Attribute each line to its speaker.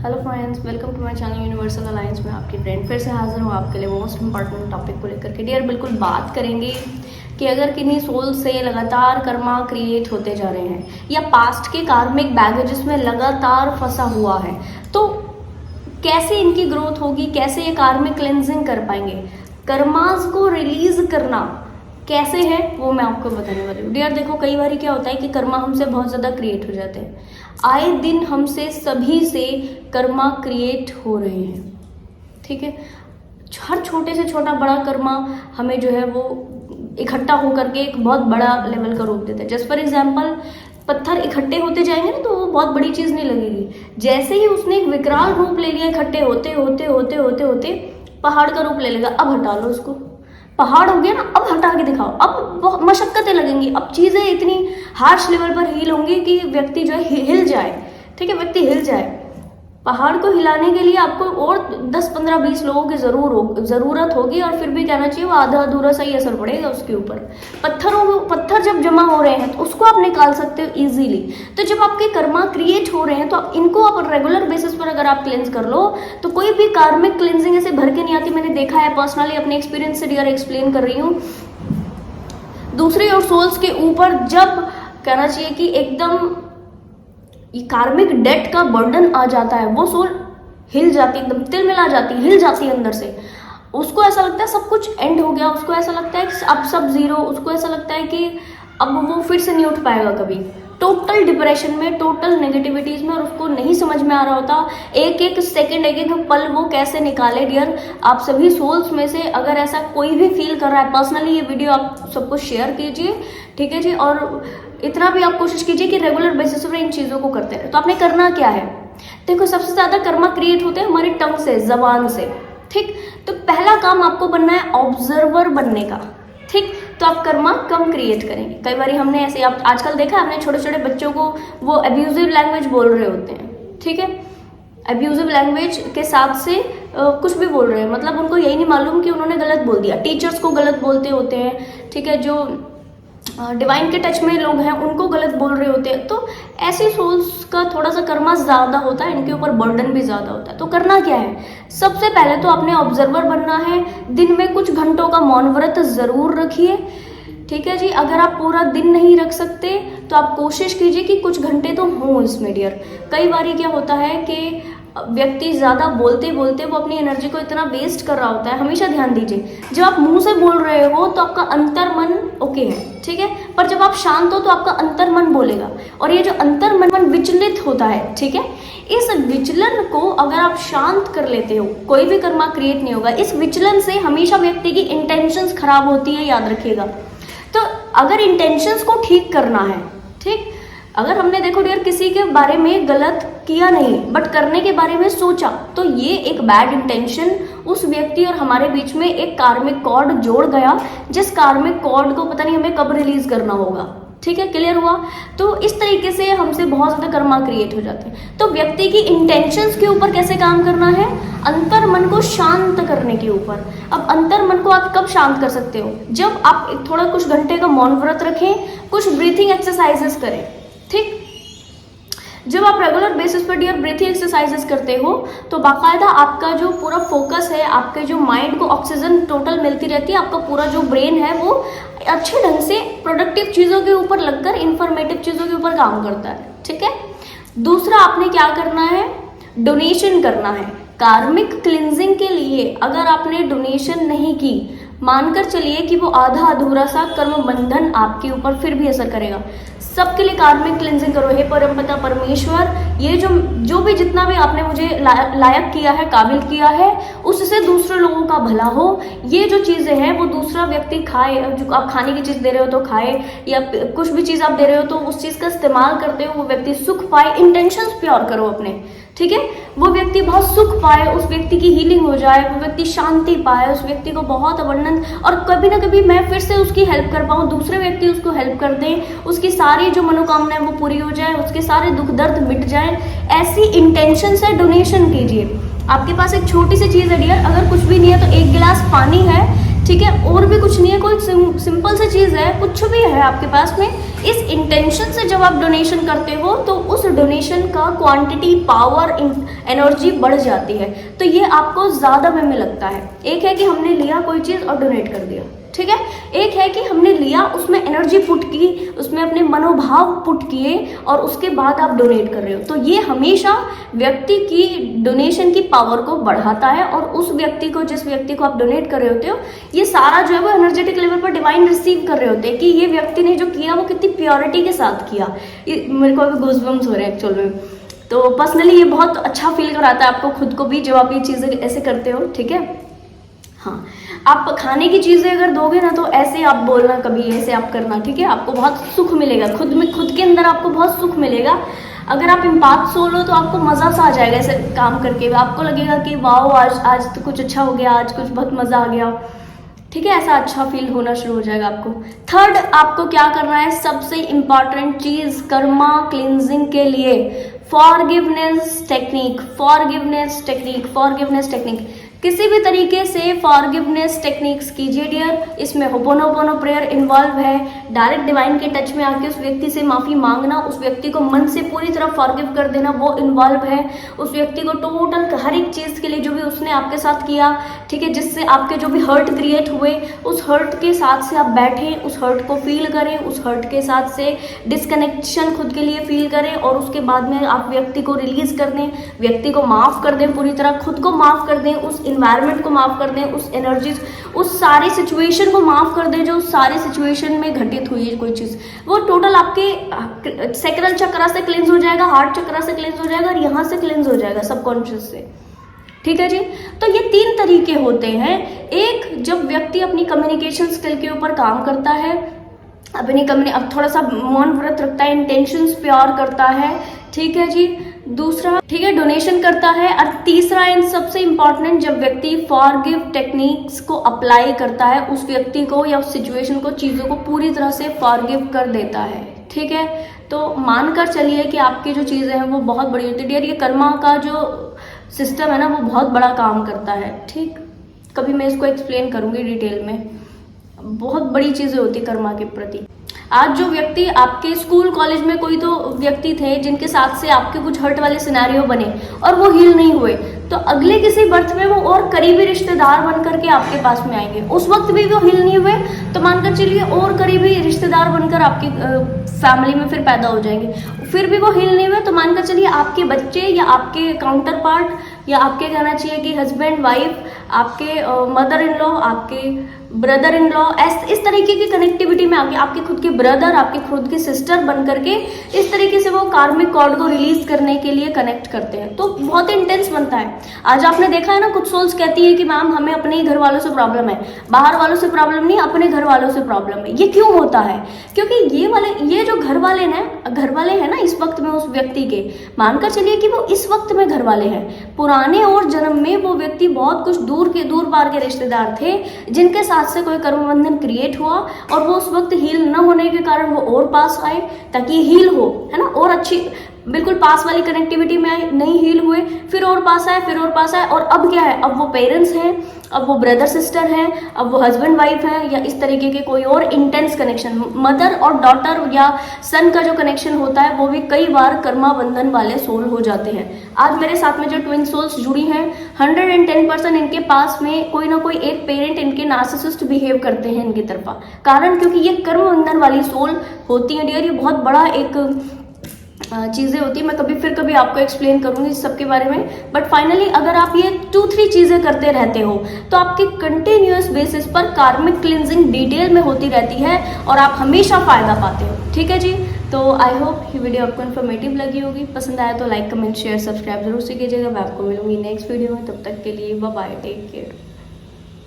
Speaker 1: Hello friends, welcome to my channel universal alliance में आपकी friend फिर से हाजिर हूँ आपके लिए मोस्ट इंपॉर्टेंट टॉपिक को लेकर के। डियर, बिल्कुल बात करेंगे कि अगर किन्हीं सोल से लगातार कर्मा क्रिएट होते जा रहे हैं या पास्ट के कार्मिक बैगेजेस में लगातार फंसा हुआ है तो कैसे इनकी ग्रोथ होगी, कैसे ये कार्मिक क्लेंजिंग कर पाएंगे, कर्मास को रिलीज करना कैसे है वो मैं आपको बताने वाली हूँ। डियर देखो, कई बार क्या होता है कि कर्मा हमसे बहुत ज़्यादा क्रिएट हो जाते हैं। आए दिन हमसे सभी से कर्मा क्रिएट हो रहे हैं, ठीक है। हर छोटे से छोटा बड़ा कर्मा हमें जो है वो इकट्ठा होकर के एक बहुत बड़ा लेवल का रूप देता है। जैसे फॉर एग्जाम्पल, पत्थर इकट्ठे होते जाएंगे ना तो वो बहुत बड़ी चीज़ नहीं लगेगी। जैसे ही उसने एक विकराल रूप ले लिया, इकट्ठे होते होते होते होते होते पहाड़ का रूप ले लेगा। अब हटा लो उसको, पहाड़ हो गया ना, अब हटा के दिखाओ। अब बहुत मशक्कतें लगेंगी, अब चीज़ें इतनी हार्श लेवल पर हील होंगी कि व्यक्ति जो है हिल जाए, ठीक है, व्यक्ति हिल जाए। पहाड़ को हिलाने के लिए आपको और 10, 15, 20 लोगों की ज़रूरत होगी और फिर भी कहना चाहिए वो आधा अधूरा सा ही असर पड़ेगा उसके ऊपर। पत्थर जब जमा हो रहे हैं तो उसको आप निकाल सकते हो इजीली। तो जब आपके कर्मा क्रिएट हो रहे हैं तो इनको आप रेगुलर बेसिस पर अगर आप क्लेंस कर लो तो कोई भी कार्मिक क्लेंजिंग ऐसे भर के नहीं आती। मैंने देखा है पर्सनली, अपने एक्सपीरियंस से डियर एक्सप्लेन कर रही हूँ। दूसरे और सोल्स के ऊपर जब कहना चाहिए कि एकदम ये कार्मिक डेट का बर्डन आ जाता है, वो सोल हिल जाती है, एकदम तिलमिला जाती है, हिल जाती है अंदर से। उसको ऐसा लगता है सब कुछ एंड हो गया, उसको ऐसा लगता है कि अब सब जीरो, उसको ऐसा लगता है कि अब वो फिर से नहीं उठ पाएगा कभी। टोटल डिप्रेशन में, टोटल नेगेटिविटीज में, और उसको नहीं समझ में आ रहा होता एक एक सेकंड, एक एक पल वो कैसे निकाले। डियर, आप सभी सोल्स में से अगर ऐसा कोई भी फील कर रहा है, पर्सनली ये वीडियो आप सबको शेयर कीजिए, ठीक है जी। और इतना भी आप कोशिश कीजिए कि रेगुलर बेसिस पर इन चीज़ों को करते रहे। तो आपने करना क्या है, देखो, सबसे ज़्यादा कर्मा क्रिएट होते हैं हमारी टंग से, जबान से, ठीक। तो पहला काम आपको बनना है ऑब्जर्वर बनने का, ठीक। तो आप कर्मा कम क्रिएट करेंगे। कई बार हमने ऐसे आप आजकल देखा, आपने छोटे छोटे बच्चों को वो अब्यूजिव लैंग्वेज बोल रहे होते हैं, ठीक है। अब्यूजिव लैंग्वेज के साथ से कुछ भी बोल रहे हैं, मतलब उनको यही नहीं मालूम कि उन्होंने गलत बोल दिया। टीचर्स को गलत बोलते होते हैं, ठीक है। जो डिवाइन के टच में लोग हैं उनको गलत बोल रहे होते हैं। तो ऐसे सोल्स का थोड़ा सा कर्मा ज़्यादा होता है, इनके ऊपर बर्डन भी ज़्यादा होता है। तो करना क्या है, सबसे पहले तो आपने ऑब्जर्वर बनना है। दिन में कुछ घंटों का मौन व्रत ज़रूर रखिए, ठीक है जी। अगर आप पूरा दिन नहीं रख सकते तो आप कोशिश कीजिए कि कुछ घंटे तो हों इसमें। डियर, कई बार क्या होता है कि व्यक्ति ज़्यादा बोलते बोलते वो अपनी एनर्जी को इतना वेस्ट कर रहा होता है। हमेशा ध्यान दीजिए, जब आप मुंह से बोल रहे हो तो आपका अंतर मन ओके है, ठीक है, पर जब आप शांत हो तो आपका अंतर मन बोलेगा, और ये जो अंतर मन विचलित होता है, ठीक है। इस विचलन को अगर आप शांत कर लेते हो, कोई भी कर्मा क्रिएट नहीं होगा। इस विचलन से हमेशा व्यक्ति की इंटेंशंस खराब होती है, याद रखिएगा। तो अगर इंटेंशंस को ठीक करना है, ठीक, अगर हमने देखो डियर किसी के बारे में गलत किया नहीं बट करने के बारे में सोचा, तो ये एक बैड इंटेंशन उस व्यक्ति और हमारे बीच में एक कार्मिक कॉर्ड जोड़ गया, जिस कार्मिक कॉर्ड को पता नहीं हमें कब रिलीज करना होगा, ठीक है। क्लियर हुआ। तो इस तरीके से हमसे बहुत ज़्यादा कर्मा क्रिएट हो जाते हैं। तो व्यक्ति की इंटेंशंस के ऊपर कैसे काम करना है, अंतर मन को शांत करने के ऊपर। अब अंतर मन को आप कब शांत कर सकते हो, जब आप थोड़ा कुछ घंटे का मौन व्रत रखें, कुछ ब्रीथिंग एक्सरसाइजेस करें, ठीक। जब आप रेगुलर बेसिस पर डियर ब्रीथिंग एक्सरसाइजेस करते हो तो बाकायदा आपका जो पूरा फोकस है, आपके जो माइंड को ऑक्सीजन टोटल मिलती रहती है, आपका पूरा जो ब्रेन है वो अच्छे ढंग से प्रोडक्टिव चीज़ों के ऊपर लगकर इंफॉर्मेटिव चीज़ों के ऊपर काम करता है, ठीक है। दूसरा आपने क्या करना है, डोनेशन करना है। कार्मिक क्लिनजिंग के लिए अगर आपने डोनेशन नहीं की, मानकर चलिए कि वो आधा अधूरा सा कर्म बंधन आपके ऊपर फिर भी असर करेगा। सबके लिए कार्मिक क्लिनजिंग करो। हे परमपिता परमेश्वर, ये जो भी जितना भी आपने मुझे लायक किया है, काबिल किया है, उससे दूसरे लोगों का भला हो। ये जो चीज़ें हैं वो दूसरा व्यक्ति खाए, जो आप खाने की चीज़ दे रहे हो तो खाए, या कुछ भी चीज़ आप दे रहे हो तो उस चीज़ का इस्तेमाल करते हो वो व्यक्ति सुख पाए। इंटेंशंस प्योर करो अपने, ठीक है। वो व्यक्ति बहुत सुख पाए, उस व्यक्ति की हीलिंग हो जाए, वो व्यक्ति शांति पाए, उस व्यक्ति को बहुत अबंडेंस, और कभी ना कभी मैं फिर से उसकी हेल्प कर पाऊँ, दूसरे व्यक्ति उसको हेल्प कर दें, उसकी सारी जो मनोकामनाएं वो पूरी हो जाए, उसके सारे दुख दर्द मिट जाए। ऐसी इंटेंशन से डोनेशन कीजिए। आपके पास एक छोटी सी चीज़ है डियर, अगर कुछ भी नहीं है तो एक गिलास पानी है, ठीक है, और भी कुछ नहीं है, कोई सिंपल सी चीज़ है, कुछ भी है आपके पास में, इस इंटेंशन से जब आप डोनेशन करते हो तो उस डोनेशन का क्वांटिटी, पावर, एनर्जी बढ़ जाती है। तो ये आपको ज़्यादा में लगता है। एक है कि हमने लिया कोई चीज़ और डोनेट कर दिया, ठीक है, एक है कि हमने लिया, उसमें एनर्जी पुट की, उसमें अपने मनोभाव पुट किए और उसके बाद आप डोनेट कर रहे हो। तो ये हमेशा व्यक्ति की डोनेशन की पावर को बढ़ाता है और उस व्यक्ति को, जिस व्यक्ति को आप डोनेट कर रहे होते हो, ये सारा जो है वो एनर्जेटिक लेवल पर डिवाइन रिसीव कर रहे होते हैं कि ये व्यक्ति ने जो किया वो कितनी प्योरिटी के साथ किया। ये मेरे को अभी गूज़बम्स हो रहे हैं एक्चुअल में। तो पर्सनली ये बहुत अच्छा फील कराता है आपको खुद को भी जब आप ये चीज़ें ऐसे करते हो, ठीक है। हाँ, आप खाने की चीज़ें अगर दोगे ना तो ऐसे आप बोलना, कभी ऐसे आप करना, ठीक है, आपको बहुत सुख मिलेगा खुद में, खुद के अंदर आपको बहुत सुख मिलेगा। अगर आप इम्पैक्ट सोल हो तो आपको मज़ा सा आ जाएगा ऐसे काम करके, आपको लगेगा कि वाओ आज तो कुछ अच्छा हो गया, आज कुछ बहुत मज़ा आ गया, ठीक है, ऐसा अच्छा फील होना शुरू हो जाएगा आपको। थर्ड, आपको क्या करना है, सबसे इम्पॉर्टेंट चीज़ कर्मा क्लिनजिंग के लिए forgiveness technique, forgiveness technique, forgiveness technique, किसी भी तरीके से फॉरगिवनेस टेक्निक्स कीजिए डियर। इसमें होपोनोपोनो प्रेयर इन्वॉल्व है, डायरेक्ट डिवाइन के टच में आके उस व्यक्ति से माफ़ी मांगना, उस व्यक्ति को मन से पूरी तरह फॉरगिव कर देना, वो इन्वॉल्व है। उस व्यक्ति को टोटल हर एक चीज़ के लिए जो भी उसने आपके साथ किया, ठीक है, जिससे आपके जो भी हर्ट क्रिएट हुए, उस हर्ट के साथ से आप बैठें, उस हर्ट को फील करें, उस हर्ट के साथ से डिस्कनेक्शन खुद के लिए फील करें और उसके बाद में आप व्यक्ति को रिलीज़ कर दें, व्यक्ति को माफ़ कर दें, पूरी तरह खुद को माफ़ कर दें, उस इन्वायरमेंट को माफ़ कर दें, उस एनर्जीज, उस सारी सिचुएशन को माफ़ कर दें जो उस सारी सिचुएशन में घटित हुई है कोई चीज़, वो टोटल आपके सैक्रल चक्रा से क्लेंस हो जाएगा, हार्ट चक्रा से क्लेंस हो जाएगा और यहाँ से क्लेंस हो जाएगा सबकॉन्शियस से, ठीक है जी। तो ये 3 तरीके होते हैं। एक, जब व्यक्ति अपनी कम्युनिकेशन स्किल के ऊपर काम करता है, अब थोड़ा सा मौन व्रत रखता है, इंटेंशंस प्योर करता है, ठीक है जी। दूसरा, ठीक है, डोनेशन करता है। और तीसरा एंड सबसे इम्पॉर्टेंट, जब व्यक्ति फॉरगिव टेक्निक्स को अप्लाई करता है, उस व्यक्ति को या उस सिचुएशन को, चीज़ों को पूरी तरह से फॉरगिव कर देता है, ठीक है। तो मानकर चलिए कि आपकी जो चीज़ें हैं वो बहुत बड़ी होती है डियर। ये कर्मा का जो सिस्टम है ना वो बहुत बड़ा काम करता है, ठीक। कभी मैं इसको एक्सप्लेन करूँगी डिटेल में। बहुत बड़ी चीज़ें होती कर्मा के प्रति। आज जो व्यक्ति आपके स्कूल कॉलेज में कोई तो व्यक्ति थे जिनके साथ से आपके कुछ हर्ट वाले सिनेरियो बने और वो हील नहीं हुए, तो अगले किसी बर्थ में वो और करीबी रिश्तेदार बन करके आपके पास में आएंगे। उस वक्त भी वो हील नहीं हुए तो मानकर चलिए और करीबी रिश्तेदार बनकर आपकी फैमिली में फिर पैदा हो जाएंगे, फिर भी वो हील नहीं हुए तो मानकर चलिए आपके बच्चे या आपके काउंटर पार्ट या आपके कहना चाहिए कि हस्बैंड वाइफ, आपके मदर इन लॉ, आपके ब्रदर इन लॉ, इस तरीके की कनेक्टिविटी में आके आपके खुद के ब्रदर, आपके खुद की सिस्टर बन करके इस तरीके से वो कार्मिक कॉर्ड को रिलीज करने के लिए कनेक्ट करते हैं। तो बहुत इंटेंस बनता है। आज आपने देखा है ना, कुछ सोल्स कहती है कि मैम हमें अपने ही घर वालों से प्रॉब्लम है, बाहर वालों से प्रॉब्लम नहीं, अपने घर वालों से प्रॉब्लम है। ये क्यों होता है? क्योंकि ये जो घर वाले हैं ना इस वक्त में उस व्यक्ति के, मानकर चलिए कि वो इस वक्त में घर वाले हैं, पुराने और जन्म में वो व्यक्ति बहुत कुछ दूर पार के रिश्तेदार थे जिनके साथ से कोई कर्म बंधन क्रिएट हुआ और वो उस वक्त हील न होने के कारण वो और पास आए ताकि हील हो, है ना, और अच्छी बिल्कुल पास वाली कनेक्टिविटी में आए, नहीं हील हुए, फिर और पास आए, फिर और पास आए, और अब क्या है, अब वो पेरेंट्स हैं, अब वो ब्रदर सिस्टर हैं, अब वो हस्बैंड वाइफ है, या इस तरीके के कोई और इंटेंस कनेक्शन, मदर और डॉटर या सन का जो कनेक्शन होता है वो भी कई बार कर्मा बंधन वाले सोल हो जाते हैं। आज मेरे साथ में जो ट्विन सोल्स जुड़ी हैं 110% इनके पास में कोई ना कोई एक पेरेंट इनके नार्सिसिस्ट बिहेव करते हैं इनकी तरफा, कारण क्योंकि ये कर्म बंधन वाली सोल होती है डियर। ये बहुत बड़ा एक चीज़ें होती है, मैं कभी आपको एक्सप्लेन करूंगी इस सब के बारे में। बट फाइनली अगर आप ये 2-3 चीज़ें करते रहते हो तो आपके कंटिन्यूअस बेसिस पर कार्मिक क्लिनजिंग डिटेल में होती रहती है और आप हमेशा फ़ायदा पाते हो, ठीक है जी। तो आई होप ये वीडियो आपको इन्फॉर्मेटिव लगी होगी। पसंद आया तो लाइक, कमेंट, शेयर, सब्सक्राइब जरूर से कीजिएगा। मैं आपको मिलूंगी नेक्स्ट वीडियो में, तब तक के लिए बाय बाय, टेक केयर।